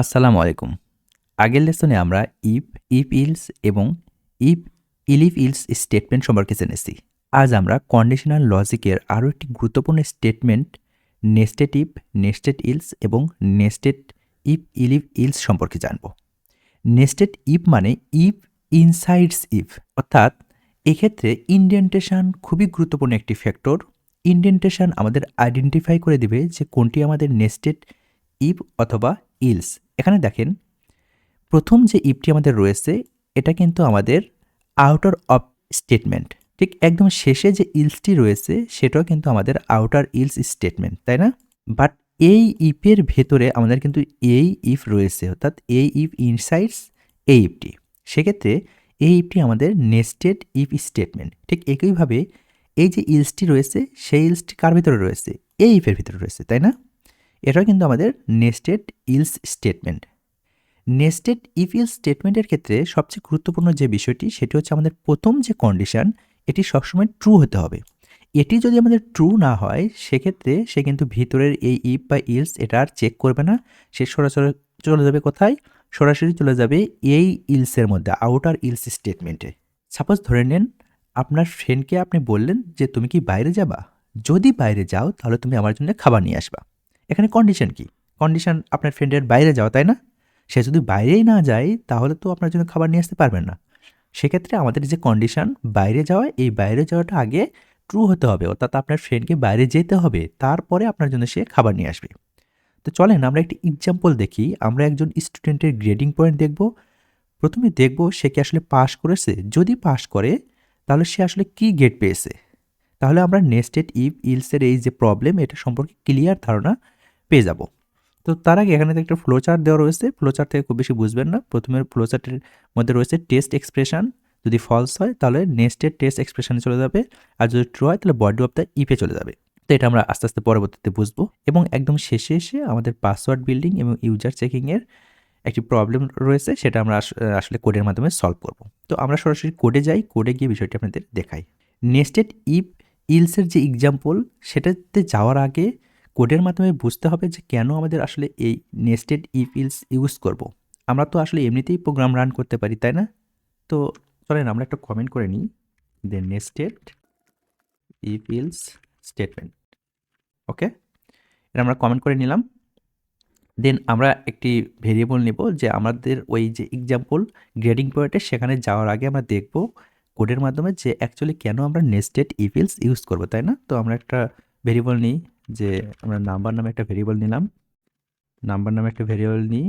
আসসালামু আলাইকুম। আগের লেসনে আমরা ইফ ইলস এবং ইফ ইলিফ ইলস স্টেটমেন্ট সম্পর্কে জেনেছি। আজ আমরা কন্ডিশনাল লজিকের আরও একটি গুরুত্বপূর্ণ statement nested if, nested else এবং নেস্টেড ইফ ইলিফ ইলস সম্পর্কে জানব। নেস্টেড ইফ মানে ইফ ইনসাইডস ইফ, অর্থাৎ এক্ষেত্রে ইনডেন্টেশন খুবই গুরুত্বপূর্ণ একটি ফ্যাক্টর। ইনডেন্টেশন আমাদের আইডেন্টিফাই করে দিবে যে কোনটি আমাদের নেস্টেড ইফ অথবা ইলস। এখানে দেখেন, প্রথম যে ইফটি আমাদের রয়েছে এটা কিন্তু আমাদের আউটার অফ স্টেটমেন্ট, ঠিক একদম শেষে যে ইলসটি রয়েছে সেটাও কিন্তু আমাদের আউটার ইলস স্টেটমেন্ট, তাই না? বাট এই ইফের ভেতরে আমাদের কিন্তু এই ইফ রয়েছে, অর্থাৎ এই ইফ ইনসাইডস এই ইফটি। সেক্ষেত্রে এই ইফটি আমাদের নেস্টেড ইফ স্টেটমেন্ট। ঠিক একইভাবে এই যে ইলসটি রয়েছে সেই ইলসটি কার ভিতরে রয়েছে? এই ইফের ভিতরে রয়েছে, তাই না? এটাও কিন্তু আমাদের nested else statement. Nested if else স্টেটমেন্টের ক্ষেত্রে সবচেয়ে গুরুত্বপূর্ণ যে বিষয়টি সেটি হচ্ছে আমাদের প্রথম যে কন্ডিশন এটি সবসময় ট্রু হতে হবে। এটি যদি আমাদের ট্রু না হয় সেক্ষেত্রে সে কিন্তু ভিতরের এই ইফ বা ইলস এটা আর চেক করবে না, সে সরাসরি চলে যাবে কোথায়? সরাসরি চলে যাবে এই ইলসের মধ্যে, আউটার ইলস স্টেটমেন্টে। সাপোজ ধরে নেন আপনার ফ্রেন্ডকে আপনি বললেন যে তুমি কি বাইরে যাবা? যদি বাইরে যাও তাহলে তুমি আমার জন্য খাবার নিয়ে আসবা। এখানে কন্ডিশন কি? কন্ডিশন আপনার ফ্রেন্ডের বাইরে যাওয়া, তাই না? সে যদি বাইরেই না যায় তাহলে তো আপনার জন্য খাবার নিয়ে আসতে পারবেন না। সেক্ষেত্রে আমাদের যে কন্ডিশন বাইরে যাওয়া, এই বাইরে যাওয়াটা আগে ট্রু হতে হবে, অর্থাৎ আপনার ফ্রেন্ডকে বাইরে যেতে হবে, তারপরে আপনার জন্য সে খাবার নিয়ে আসবে। তো চলেন আমরা একটি এক্সাম্পল দেখি। আমরা একজন স্টুডেন্টের গ্রেডিং পয়েন্ট দেখব। প্রথমে দেখব সে কি আসলে পাস করেছে। যদি পাস করে তাহলে সে আসলে কি গ্রেড পেয়েছে। তাহলে আমরা নেস্টেড ইফ ইলসের এই যে প্রবলেম এটা সম্পর্কে ক্লিয়ার ধারণা পেয়ে যাব। তো তার আগে এখানে একটা ফ্লো চার্ট দেওয়া রয়েছে। ফ্লো চার্ট থেকে খুব বেশি বুঝবেন না। প্রথমে ফ্লো চার্টের মধ্যে রয়েছে টেস্ট এক্সপ্রেশন। যদি ফলস হয় তাহলে নেক্সটের টেস্ট এক্সপ্রেশনে চলে যাবে, আর যদি ট্রু হয় তাহলে বডি অফ দ্য ইফে চলে যাবে। তো এটা আমরা আস্তে আস্তে পরবর্তীতে বুঝবো। এবং একদম শেষে এসে আমাদের পাসওয়ার্ড বিল্ডিং এবং ইউজার চেকিংয়ের একটি প্রবলেম রয়েছে, সেটা আমরা আসলে কোডের মাধ্যমে সলভ করব। তো আমরা সরাসরি কোডে যাই, কোডে গিয়ে বিষয়টি আপনাদের দেখাই। নেস্টেড ইফ ইলসের যে এক্সাম্পল সেটাতে যাওয়ার আগে কোডের মাধ্যমে বুঝতে হবে যে কেন আমাদের আসলে এই নেস্টেড ইফ ইলস ইউজ করব। আমরা তো আসলে এমনিতেই প্রোগ্রাম রান করতে পারি, তাই না? তো চলেন আমরা একটা কমেন্ট করে নিই, দেন নেস্টেড ইফ ইলস স্টেটমেন্ট। ওকে, এটা আমরা কমেন্ট করে নিলাম। দেন আমরা একটি ভেরিয়েবল নেব যে আমাদের ওই যে এক্সাম্পল গ্রেডিং পয়েন্টে সেখানে যাওয়ার আগে আমরা দেখব কোডের মাধ্যমে যে অ্যাকচুয়ালি কেন আমরা নেস্টেড ইফ ইলস ইউজ করব, তাই না? তো আমরা একটা ভেরিয়েবল নিই, যে আমরা নাম্বার নামে একটা ভেরিয়েবল নিলাম, নাম্বার নামে একটা ভেরিয়েবল নিই।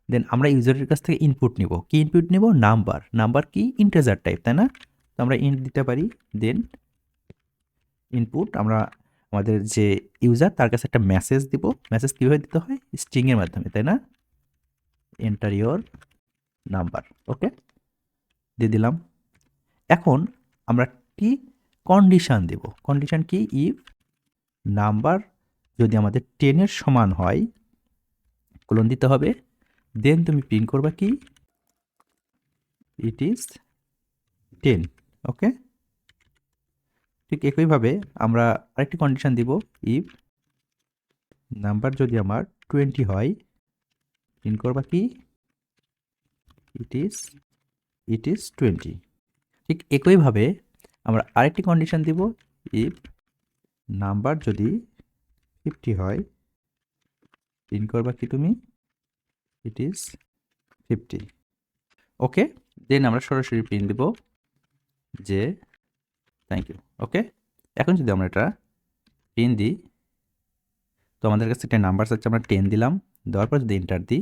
দেন আমরা ইউজারের কাছ থেকে ইনপুট নিব। কি ইনপুট নিব? নাম্বার। নাম্বার কি? ইন্টিজার টাইপ, তাই না? তো আমরা ইন্ট দিতে পারি। দেন ইনপুট আমরা আমাদের যে ইউজার তার কাছে একটা মেসেজ দিব। মেসেজ কীভাবে দিতে হয়? স্ট্রিংয়ের মাধ্যমে, তাই না? Enter your number. ওকে, দিয়ে দিলাম। এখন আমরা কি কন্ডিশন দেব? কন্ডিশন কি? ইফ নাম্বার যদি আমাদের 10 এর সমান হয়, কোলন দিতে হবে। দেন তুমি প্রিন্ট করবা কি? It is 10। ওকে, ঠিক একইভাবে আমরা আরেকটি কন্ডিশন দিব। ইফ নাম্বার যদি আমার 20 হয়, প্রিন্ট করবা কি? It is 20। ঠিক একইভাবে আমরা আরেকটি কন্ডিশন দিব। ইফ নাম্বার যদি 50 হয়, প্রিন্ট করবা কি তুমি? It is 50। ওকে, দেন আমরা সরাসরি প্রিন্ট দিব যে থ্যাংক ইউ। ওকে, এখন যদি আমরা এটা প্রিন্ট দিই তো আমাদের কাছে একটা নাম্বার আছে, আমরা 10 দিলাম। দেওয়ার পর যদি এন্টার দিই,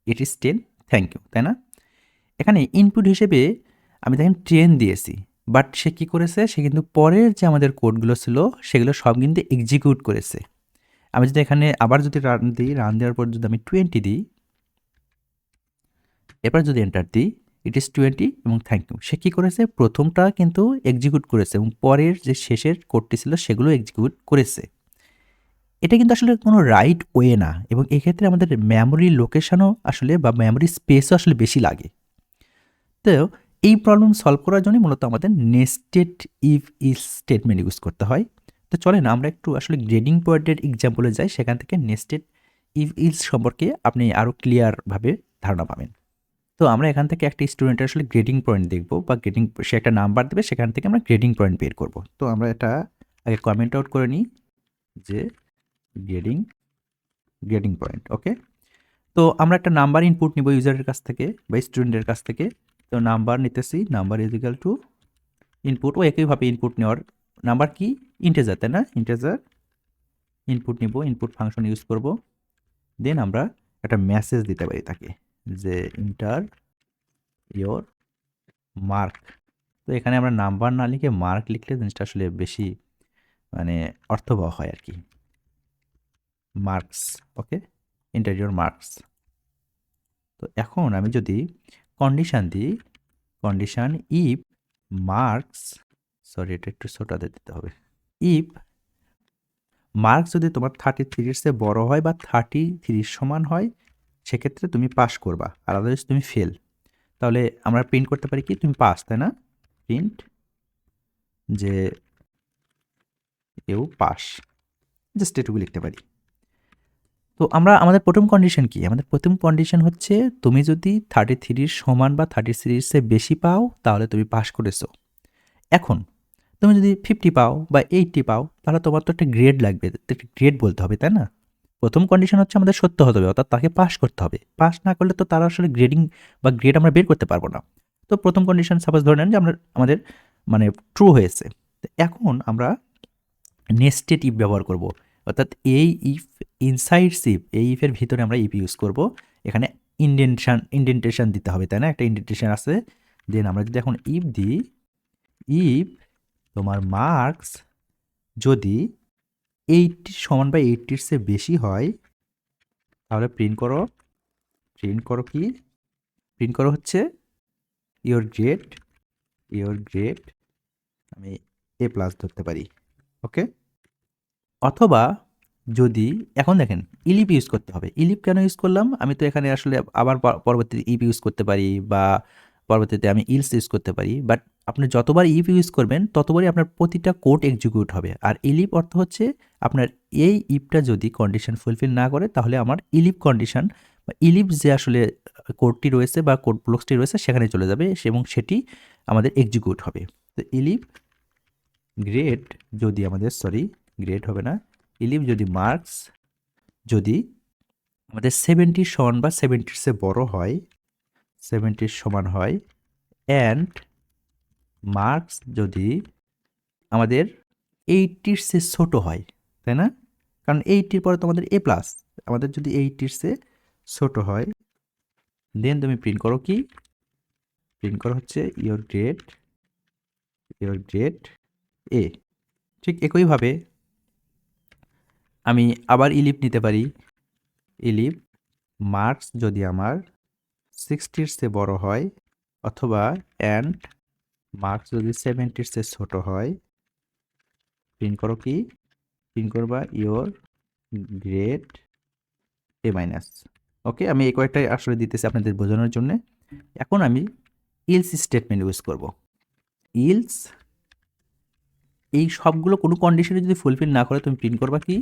ইট ইজ 10 থ্যাংক ইউ, তাই না? এখানে ইনপুট হিসেবে আমি দেখেন 10 দিয়েছি, বাট সে কী করেছে? সে কিন্তু পরের যে আমাদের কোডগুলো ছিল সেগুলো সব কিন্তু এক্সিকিউট করেছে। আমি যদি এখানে আবার যদি রান দিই, রান দেওয়ার পর যদি আমি 20 দিই, এবার যদি এন্টার দিই, ইট ইজ 20 এবং থ্যাংক ইউ। সে কী করেছে? প্রথমটা কিন্তু এক্সিকিউট করেছে এবং পরের যে শেষের কোডটি ছিল সেগুলো এক্সিকিউট করেছে। এটা কিন্তু আসলে কোনো রাইট ওয়ে না, এবং এক্ষেত্রে আমাদের মেমোরি লোকেশনও আসলে বা মেমোরি স্পেসও আসলে বেশি লাগে। তো এই প্রবলেম সলভ করার জন্য মূলত আমাদের nested if else statement use করতে হয়। তো চলেন আমরা একটু আসলে গ্রেডিং পয়েন্টের এক্সাম্পলে যাই, সেখান থেকে নেস্টেড ইফ ইলস সম্পর্কে আপনি আরও ক্লিয়ারভাবে ধারণা পাবেন। তো আমরা এখান থেকে একটা স্টুডেন্টের আসলে গ্রেডিং পয়েন্ট দেখব, বা গ্রেডিং, সে একটা নাম্বার দেবে, সেখান থেকে আমরা গ্রেডিং পয়েন্ট বের করব। তো আমরা এটা আগে কমেন্ট আউট করে নিই যে গ্রেডিং পয়েন্ট। ওকে, তো আমরা একটা নাম্বার ইনপুট নিব ইউজারের কাছ থেকে বা স্টুডেন্টের কাছ থেকে। তো নাম্বার নিতেছি, number is equal to input, ও একইভাবে ইনপুট নেওয়ার, নাম্বার কি ইন্টেজার, তাই না? ইন্টেজার ইনপুট নিব, ইনপুট ফাংশন ইউজ করব। দেন আমরা একটা মেসেজ দিতে পারি তাকে যে ইন্টার ইয়োর মার্ক। তো এখানে আমরা নাম্বার না লিখে মার্ক লিখলে জিনিসটা আসলে বেশি মানে অর্থবহ হয় আর কি। Marks, okay, inter your marks. তো এখন আমি যদি কন্ডিশন দিই, কন্ডিশন ইফ মার্কস, সরি এটা একটু ছোটাতে দিতে হবে, ইফ মার্কস যদি তোমার 33 এর চেয়ে বড় হয় বা 33 সমান হয়, সেক্ষেত্রে তুমি পাস করবা, আর আদারওয়াইজ তুমি ফেল। তাহলে আমরা প্রিন্ট করতে পারি কি তুমি পাস, তাই না? প্রিন্ট যে ইউ পাস, জাস্ট এটুকু লিখতে পারি। তো আমরা আমাদের প্রথম কন্ডিশন কি? আমাদের প্রথম কন্ডিশন হচ্ছে তুমি যদি 33 সমান বা 33 চেয়ে বেশি পাও তাহলে তুমি পাস করেছো। এখন তুমি যদি 50 পাও বা 80 পাও তাহলে তোমার তো একটা গ্রেড লাগবে, একটা গ্রেড বলতে হবে, তাই না? প্রথম কন্ডিশন হচ্ছে আমাদের সত্য হতে হবে, অর্থাৎ তাকে পাস করতে হবে। পাস না করলে তো তারা আসলে গ্রেডিং বা গ্রেড আমরা বের করতে পারবো না। তো প্রথম কন্ডিশন সাপোজ ধরে নেন যে আমাদের মানে ট্রু হয়েছে। তো এখন আমরা নেস্টেড ইফ ব্যবহার করব, অর্থাৎ এই ইফ ইনসাইডস ইফ, এই ইফের ভিতরে আমরা ইফ ইউজ করব। এখানে ইন্ডেন্টেশন দিতে হবে, তাই না? একটা ইন্ডেন্টেশন আছে। দেন আমরা যদি এখন ইফ দিই, ইফ তোমার মার্কস যদি 80 সমান বা 80 চেয়ে বেশি হয় তাহলে প্রিন্ট করো কি? প্রিন্ট করো হচ্ছে ইওর গ্রেড আমি এ প্লাস ধরতে পারি। ওকে, অথবা যদি এখন দেখেন ইলিপ ইউজ করতে হবে। ইলিপ কেন ইউজ করলাম? আমি তো এখানে আসলে আবার পরবর্তীতে ইফ ইউজ করতে পারি, বা পরবর্তীতে আমি ইলস ইউজ করতে পারি। বাট আপনি যতবার ইফ ইউজ করবেন ততবারই আপনার প্রতিটা কোড এক্সিকিউট হবে। আর ইলিপ অর্থ হচ্ছে আপনার এই ইফটা যদি কন্ডিশন ফুলফিল না করে তাহলে আমার ইলিপ কন্ডিশন বা ইলিপ যে আসলে কোডটি রয়েছে বা কোড ব্লকসটি রয়েছে সেখানে চলে যাবে এবং সেটি আমাদের এক্সিকিউট হবে। তো ইলিপ গ্রেড যদি আমাদের, সরি গ্রেড হবে না, ইলিপ যদি মার্কস যদি আমাদের 70 সমান বা 70 চেয়ে বড় হয়, 70 সমান হয়, অ্যান্ড মার্কস যদি আমাদের 80 চেয়ে ছোট হয়, তাই না? কারণ 80 পরে তো আমাদের এ প্লাস, আমাদের যদি 80 চেয়ে ছোট হয়, দেন তুমি প্রিন্ট করো কি? প্রিন্ট করো হচ্ছে ইওর গ্রেড এ। ঠিক একইভাবে আমি আবার ইলিপ নিতে পারি। ইলিপ মার্কস যদি আমার 60 চেয়ে বড় হয়, অথবা অ্যান্ড মার্কস যদি 70 চেয়ে ছোট হয়, প্রিন্ট করো কি? প্রিন্ট করবা ইওর গ্রেড এ মাইনাস। ওকে, আমি এই কয়েকটাই আসলে দিতেছি আপনাদের বোঝানোর জন্য। এখন আমি ইলস স্টেটমেন্ট ইউজ করব। ইলস এই সবগুলো কোনো কন্ডিশনে যদি ফুলফিল না করে তুমি প্রিন্ট করবা কি?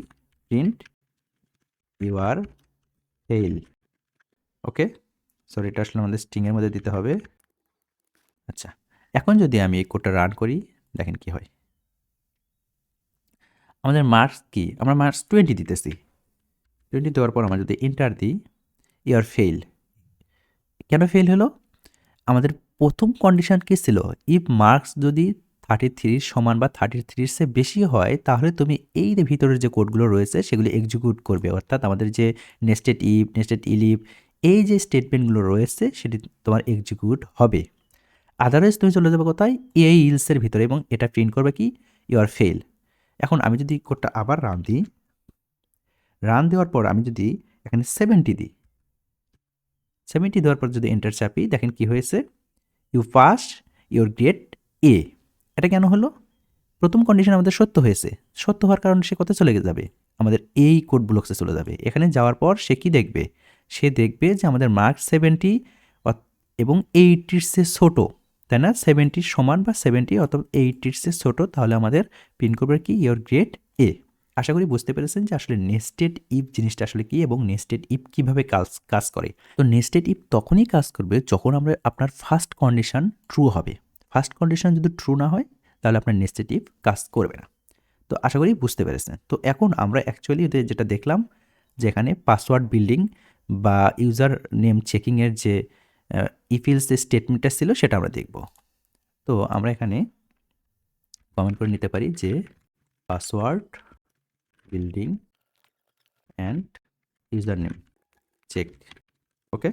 Print your fail. Okay, sorry এটা আসলে আমাদের স্ট্রিংয়ের মধ্যে দিতে হবে। আচ্ছা, এখন যদি আমি এই কোডটা রান করি, দেখেন কি হয়। আমাদের মার্কস কি? আমরা মার্কস 20 দিতেছি। 20 দেওয়ার পর আমরা যদি এন্টার দিই, ইউর ফেইল। কেন ফেল হলো? আমাদের প্রথম কন্ডিশন কি ছিল? ইফ মার্কস যদি 33 সমান বা 33 চেয়ে বেশি হয় তাহলে তুমি এই যে ভিতরের যে কোডগুলো রয়েছে সেগুলো এক্সিকিউট করবে, অর্থাৎ আমাদের যে নেস্টেড ইফ, নেস্টেড ইলিফ, এই যে স্টেটমেন্টগুলো রয়েছে সেটি তোমার এক্সিকিউট হবে। আদারওয়াইজ তুমি চলে যাবে কোথায়? এই ইলসের ভিতরে, এবং এটা প্রিন্ট করবে কি? Your fail. এখন আমি যদি কোডটা আবার রান দিই, রান দেওয়ার পর আমি যদি এখানে 70 দিই, 70 দেওয়ার পর যদি এন্টার চাপি, দেখেন কি হয়েছে? You pass your grade A. এটা কেন হলো? প্রথম কন্ডিশন আমাদের সত্য হয়েছে। সত্য হওয়ার কারণে সে কোথায় চলে যাবে? আমাদের এই কোড ব্লকসে চলে যাবে। এখানে যাওয়ার পর সে কি দেখবে? সে দেখবে যে আমাদের মার্কস 70 এবং 80 চেয়ে ছোট, তাই না? 70 সমান বা 70 অথবা 80 চেয়ে ছোট, তাহলে আমাদের প্রিন্ট করবে কি? Your grade A. আশা করি বুঝতে পেরেছেন যে আসলে নেস্টেড ইফ জিনিসটা আসলে কি এবং নেস্টেড ইফ কিভাবে কাজ করে। তো নেস্টেড ইফ তখনই কাজ করবে যখন আপনার ফার্স্ট কন্ডিশন ট্রু হবে। ফার্স্ট কন্ডিশন যদি ট্রু না হয় তাহলে আপনার নেস্টেড ইফ কাজ করবে না। তো আশা করি বুঝতে পেরেছেন। তো এখন আমরা অ্যাকচুয়ালি যেটা দেখলাম যে এখানে পাসওয়ার্ড বিল্ডিং বা ইউজার নেম চেকিংয়ের যে ইফ ইলস যে স্টেটমেন্টটা ছিল সেটা আমরা দেখব। তো আমরা এখানে কমেন্ট করে নিতে পারি যে password building and username check. Okay,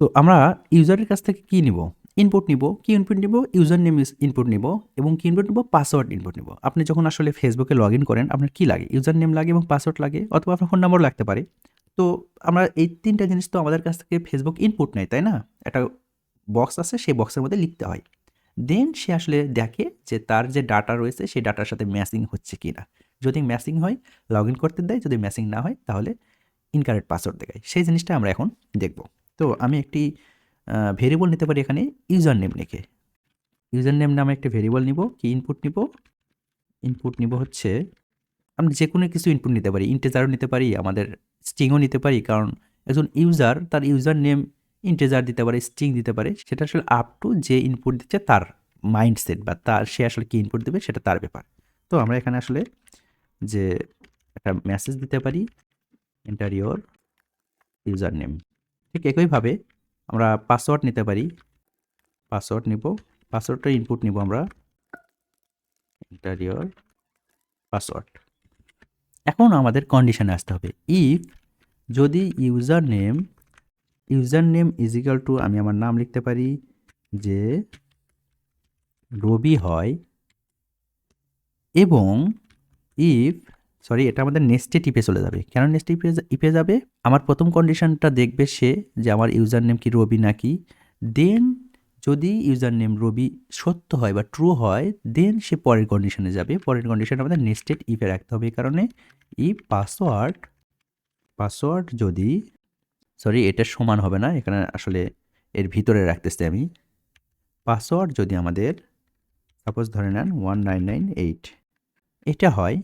তো আমরা ইউজারের কাছ থেকে কি নিব, ইনপুট নিব। কি ইনপুট নিব? ইউজার নেম ইনপুট নিব এবং কি ইনপুট নিব? পাসওয়ার্ড ইনপুট নিব। আপনি যখন আসলে ফেসবুকে লগ ইন করেন আপনার কি লাগে? ইউজার নেম লাগে এবং পাসওয়ার্ড লাগে, অথবা আপনার ফোন নাম্বার লাগতে পারে। তো আমরা এই তিনটা জিনিস তো আমাদের কাছ থেকে ফেসবুক ইনপুট নেয়, তাই না? একটা বক্স আছে, সেই বক্সের মধ্যে লিখতে হয়। দেন সে আসলে দেখে যে তার যে ডাটা রয়েছে সেই ডাটার সাথে ম্যাচিং হচ্ছে কি না। যদি ম্যাচিং হয় লগ ইন করতে দেয়, যদি ম্যাচিং না হয় তাহলে ইনকারেক্ট পাসওয়ার্ড দেখায়। সেই জিনিসটা আমরা এখন দেখব। তো আমি একটি ভেরিয়েবল নিতে পারি এখানে ইউজার নেম লিখে। ইউজার নেম নামে একটা ভেরিয়েবল নিব। কি ইনপুট নিব? ইনপুট নিব হচ্ছে আমরা যে কোনো কিছু ইনপুট নিতে পারি, ইন্টিজারও নিতে পারি, আমাদের স্ট্রিংও নিতে পারি। কারণ একজন ইউজার তার ইউজার নেম ইন্টিজার দিতে পারে, স্ট্রিং দিতে পারে। সেটা আসলে আপ টু যে ইনপুট দিচ্ছে তার মাইন্ডসেট বা তার সে আসলে কি ইনপুট দেবে সেটা তার ব্যাপার। তো আমরা এখানে আসলে যে একটা মেসেজ দিতে পারি, এন্টার ইওর ইউজার নেম। ঠিক একইভাবে আমরা পাসওয়ার্ড নিতে পারি। পাসওয়ার্ড নিব, পাসওয়ার্ডটা ইনপুট নিব আমরা, এন্টার ইওর পাসওয়ার্ড। এখন আমাদের কন্ডিশনে আসতে হবে। ইফ যদি user name is equal to, আমি আমার নাম লিখতে পারি যে রবি হয়, এবং ইফ এটা আমাদের নেক্সটে টিপে চলে যাবে। কেন নেক্সট ইপে যাবে? আমার প্রথম কন্ডিশনটা দেখবে সে যে আমার ইউজার নেম কি রবি নাকি। দেন যদি ইউজার নেম রবি সত্য হয় বা ট্রু হয়, দেন সে পরের কন্ডিশনে যাবে। পরের কন্ডিশন আমাদের নেক্সটেড ইফে রাখতে হবে। এই কারণে ইফ পাসওয়ার্ড যদি এটার সমান হবে না, এখানে আসলে এর ভিতরে রাখতেছি আমি। পাসওয়ার্ড যদি আমাদের সাপোজ ধরে নেন 1998 এটা হয়,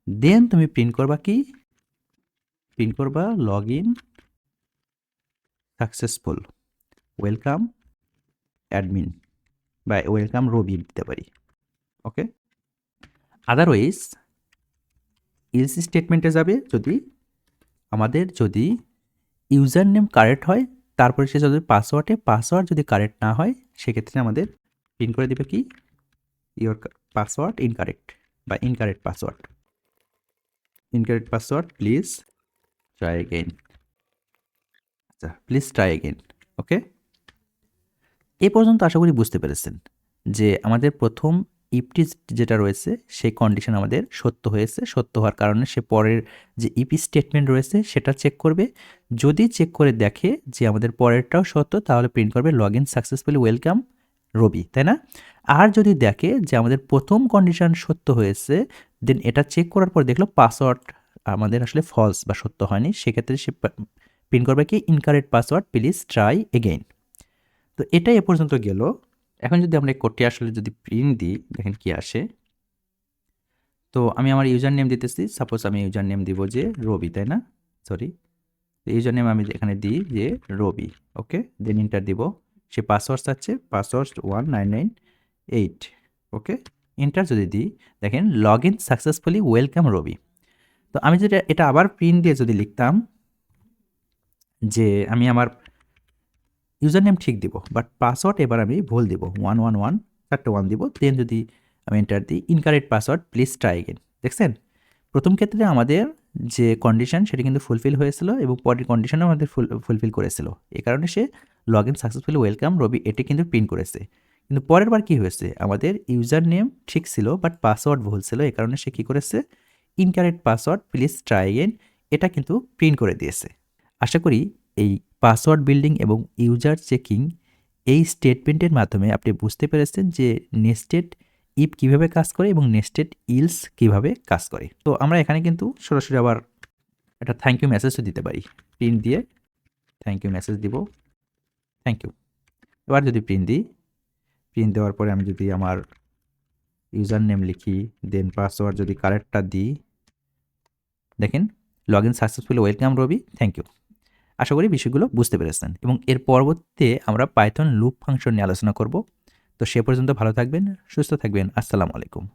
দেন তুমি প্রিন্ট করবা কি? প্রিন্ট করবা log in successful, welcome admin, বা ওয়েলকাম রবি দিতে পারি। ওকে, আদারওয়াইজ ইলস স্টেটমেন্টে যাবে যদি যদি ইউজার নেম কারেক্ট হয়, তারপরে সে যদি পাসওয়ার্ড যদি কারেক্ট না হয়, সেক্ষেত্রে আমাদের প্রিন্ট করে দেবে কি? ইওর পাসওয়ার্ড ইনকারেক্ট বা incorrect password please try again. আচ্ছা, প্লিজ ট্রাই এগেইন। ওকে, এ পর্যন্ত আশা করি বুঝতে পেরেছেন যে আমাদের প্রথম ইফটি যেটা রয়েছে সেই কন্ডিশন আমাদের সত্য হয়েছে। সত্য হওয়ার কারণে সে পরের যে ইপি স্টেটমেন্ট রয়েছে সেটা চেক করবে। যদি চেক করে দেখে যে আমাদের পরেরটাও সত্য, তাহলে প্রিন্ট করবে লগ ইন সাকসেসফুলি ওয়েলকাম রবি, তাই না? আর যদি দেখে যে আমাদের প্রথম কন্ডিশন সত্য হয়েছে, দেন এটা চেক করার পর দেখলো পাসওয়ার্ড আমাদের আসলে ফলস বা সত্য হয়নি, সেক্ষেত্রে সে প্রিন্ট করবে কি? Incorrect password please try again. তো এটাই এ পর্যন্ত গেল। এখন যদি আমরা এই কোডটি আসলে যদি প্রিন্ট দিই, দেখেন কি আসে। তো আমি আমার ইউজার নেম দিতেছি, সাপোজ আমি ইউজার নেম দিব যে রবি, তাই না? ইউজার নেম আমি এখানে দিই যে রবি। ওকে, দেন ইন্টার দিব। সে পাসওয়ার্ড চাচ্ছে, পাসওয়ার্ড 1998। ওকে, এন্টার যদি দিই, দেখেন লগ ইন সাকসেসফুলি ওয়েলকাম রবি। তো আমি যদি এটা আবার প্রিন্ট দিয়ে যদি লিখতাম যে আমি আমার ইউজার নেম ঠিক দিব, বাট পাসওয়ার্ড এবার আমি ভুল দিব, 111 চারটে 1 দিব। দেন যদি আমি এন্টার দিই, incorrect password please try again. দেখছেন, প্রথম ক্ষেত্রে আমাদের যে কন্ডিশন সেটা কিন্তু ফুলফিল হয়েছিল এবং পরের কন্ডিশনও আমাদের ফুলফিল করেছিল। এই কারণে সে লগ ইন সাকসেসফুলি ওয়েলকাম রবি এটি কিন্তু প্রিন্ট করেছে। কিন্তু পরের বার কী হয়েছে, আমাদের ইউজার নেম ঠিক ছিল বাট পাসওয়ার্ড ভুল ছিল। এই কারণে সে কী করেছে? Incorrect password please try again এটা কিন্তু প্রিন্ট করে দিয়েছে। আশা করি এই পাসওয়ার্ড বিল্ডিং এবং ইউজার চেকিং এই স্টেটমেন্টের মাধ্যমে আপনি বুঝতে পেরেছেন যে নেস্টেড ইফ কীভাবে কাজ করে এবং নেস্টেড ইলস কীভাবে কাজ করে। তো আমরা এখানে কিন্তু সরাসরি আবার একটা থ্যাংক ইউ মেসেজও দিতে পারি। প্রিন্ট দিয়ে থ্যাংক ইউ মেসেজ দিব, থ্যাংক ইউ। এবার যদি প্রিন্ট দিই, প্রিন্ট দেওয়ার পরে আমি যদি আমার ইউজার নেম লিখি, দেন পাসওয়ার্ড যদি কারেক্টটা দিই, দেখেন log in successfully, welcome Robi, thank you. আশা করি বিষয়গুলো বুঝতে পেরেছেন এবং এর পরবর্তীতে আমরা পাইথন লুপ ফাংশন নিয়ে আলোচনা করব। তো সে পর্যন্ত ভালো থাকবেন, সুস্থ থাকবেন। আসসালামু আলাইকুম।